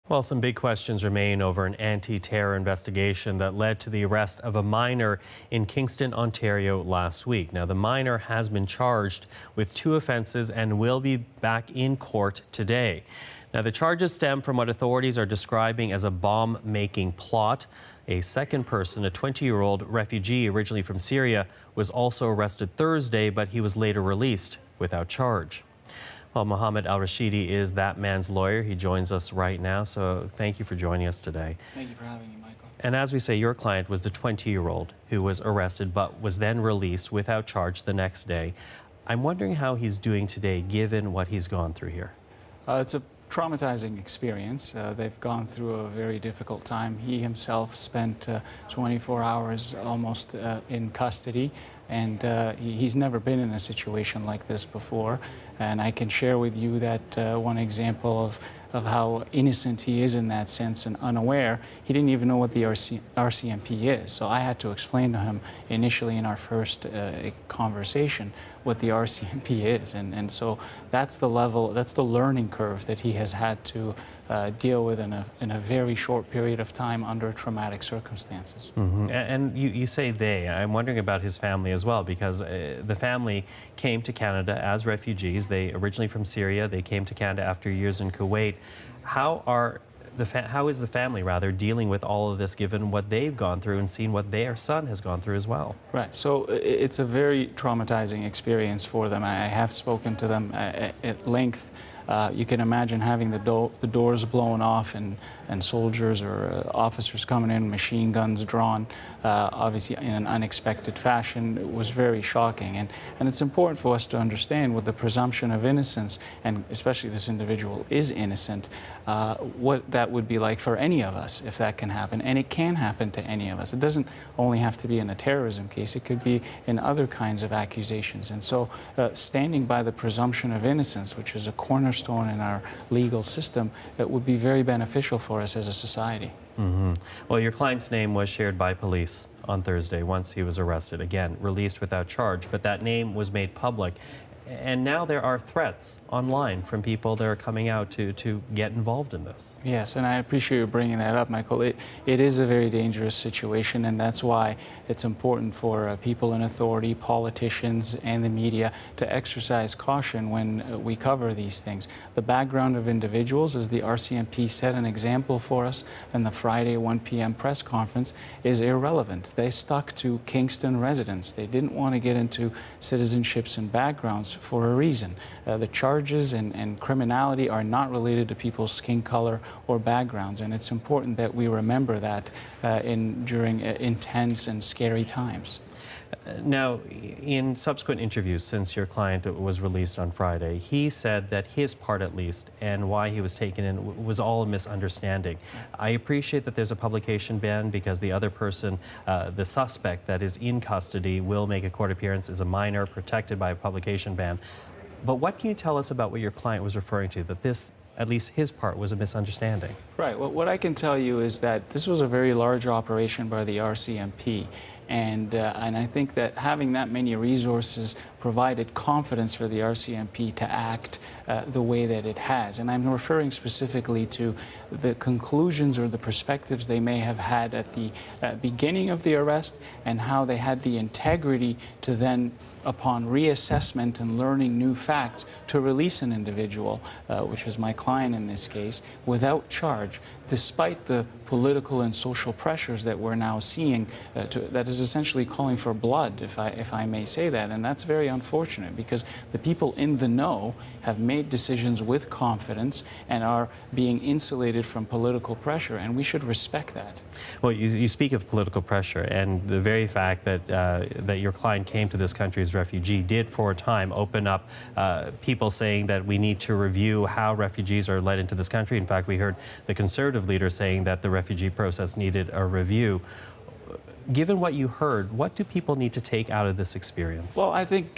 Well, some big questions remain over an anti-terror investigation that led to the arrest of a minor in Kingston, Ontario last week. Now, the minor has been charged with 2 offenses and will be back in court today. Now, the charges stem from what authorities are describing as a bomb-making plot. A second person, a 20-year-old refugee originally from Syria, was also arrested Thursday, but he was later released without charge. Well, Mohamed El Rashidy is that man's lawyer. He joins us right now, so thank you for joining us today. Thank you for having me, Michael. And as we say, your client was the 20-year-old who was arrested but was then released without charge the next day. I'm wondering how he's doing today, given what he's gone through here. It's a traumatizing experience. They've gone through a very difficult time. He himself spent 24 hours almost in custody, and he's never been in a situation like this before. And I can share with you that one example of how innocent he is in that sense and unaware. He didn't even know what the RCMP is. So I had to explain to him initially in our first conversation what the RCMP is. And so that's the level, that's the learning curve that he has had to deal with in a very short period of time under traumatic circumstances. Mm-hmm. And you say they. I'm wondering about his family as well, because the family came to Canada as refugees. They originally from Syria. They came to Canada after years in Kuwait. How is the family dealing with all of this, given what they've gone through and seen what their son has gone through as well? Right. So it's a very traumatizing experience for them. I have spoken to them at length. You can imagine having the doors blown off and soldiers or officers coming in, machine guns drawn, obviously in an unexpected fashion. It was very shocking. And it's important for us to understand, with the presumption of innocence, and especially this individual is innocent, what that would be like for any of us if that can happen. And it can happen to any of us. It doesn't only have to be in a terrorism case. It could be in other kinds of accusations. And so standing by the presumption of innocence, which is a cornerstone in our legal system, that would be very beneficial for us as a society. Mm-hmm. Well, your client's name was shared by police on Thursday once he was arrested, again, released without charge, but that name was made public. And now there are threats online from people that are coming out to get involved in this. Yes, and I appreciate you bringing that up, Michael. It is a very dangerous situation, and that's why it's important for people in authority, politicians, and the media to exercise caution when we cover these things. The background of individuals, as the RCMP set an example for us in the Friday 1 p.m. press conference, is irrelevant. They stuck to Kingston residents. They didn't want to get into citizenships and backgrounds for a reason. The charges and criminality are not related to people's skin color or backgrounds, and it's important that we remember that during intense and scary times. Now, in subsequent interviews since your client was released on Friday, he said that his part, at least, and why he was taken in was all a misunderstanding. I appreciate that there's a publication ban because the other person, the suspect that is in custody, will make a court appearance, is a minor protected by a publication ban. But what can you tell us about what your client was referring to, that this, at least his part, was a misunderstanding? Right. Well, what I can tell you is that this was a very large operation by the RCMP. And I think that having that many resources provided confidence for the RCMP to act the way that it has. And I'm referring specifically to the conclusions or the perspectives they may have had at the beginning of the arrest, and how they had the integrity to then, upon reassessment and learning new facts, to release an individual, which is my client in this case, without charge, despite the political and social pressures that we're now seeing, that is essentially calling for blood, if I may say that. And that's very unfortunate, because the people in the know have made decisions with confidence and are being insulated from political pressure, and we should respect that. Well, you speak of political pressure, and the very fact that that your client came to this country as a refugee did for a time open up people saying that we need to review how refugees are led into this country. In fact, we heard the Conservative leader saying that the refugee process needed a review. Given what you heard, what do people need to take out of this experience? Well, I think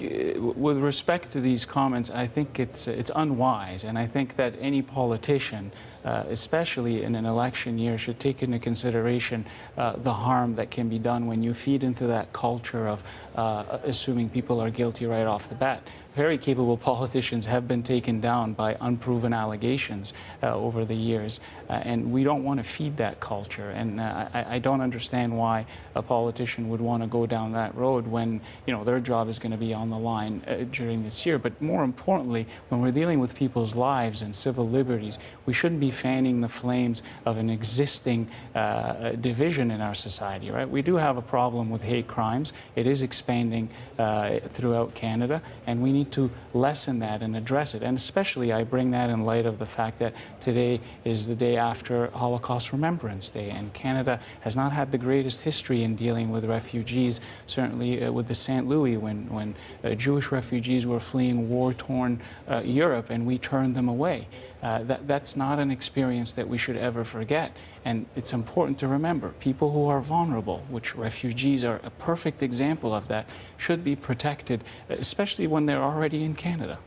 with respect to these comments, I think it's unwise, and I think that any politician, especially in an election year, should take into consideration the harm that can be done when you feed into that culture of assuming people are guilty right off the bat. Very capable politicians have been taken down by unproven allegations over the years. and we don't want to feed that culture. And I don't understand why a politician would want to go down that road when, you know, their job is going to be on the line during this year. But more importantly, when we're dealing with people's lives and civil liberties, we shouldn't be fanning the flames of an existing division in our society, right? We do have a problem with hate crimes. It is expanding throughout Canada, and we need to lessen that and address it. And especially I bring that in light of the fact that today is the day after Holocaust Remembrance Day, and Canada has not had the greatest history in dealing with refugees, certainly with the St. Louis when Jewish refugees were fleeing war-torn Europe and we turned them away. That's not an experience that we should ever forget. And it's important to remember, people who are vulnerable, which refugees are a perfect example of that, should be protected, especially when they're already in Canada.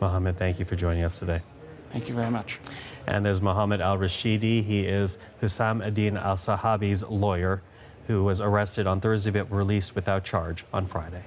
Mohamed, thank you for joining us today. Thank you very much. And there's Mohamed El Rashidy. He is Hussam Eddin al-Sahabi's lawyer, who was arrested on Thursday but released without charge on Friday.